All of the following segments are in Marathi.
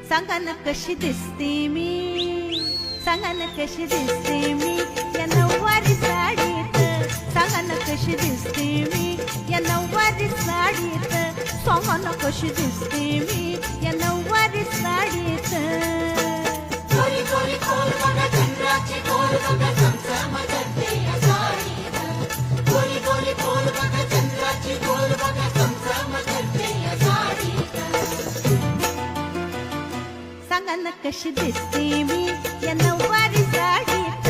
सांगा ना कशी दिसते मी, सांगा ना कशी दिसते मी या नऊवारी साडीत, सांगा ना कशी दिसते मी या नऊवारी साडीत, सांगा ना कशी दिसते मी या नऊवारी साडीत. गोरी गोरी खोल बघा चंद्राची खोल बघा चमचम करते या साडीत, गोरी गोरी खोल बघा चंद्राची खोल बघा चमचम करते या साडीत. सांगा ना कशी दिसते मी या नऊवारी साडीत,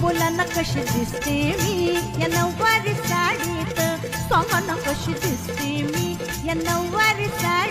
बोला ना कशी दिसते मी या नऊवारी साडीत, सांगा ना कशी दिसते मी या नऊवारी साडीत.